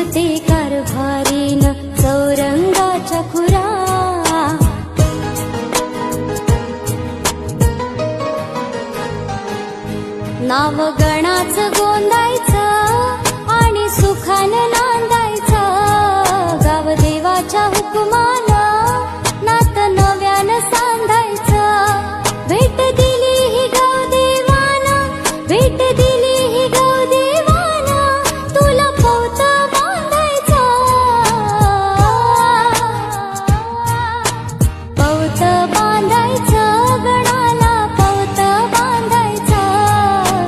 दिसते कारभारीन चौरंगाच्या खुरा. नाव गणाचं गोंदायचं आणि सुखानं नांदायचं. गाव देवाच्या हुकुमानं नातं नव्यानं सांधायचं. भेट दिली ही गाव देवानं, भेट दिली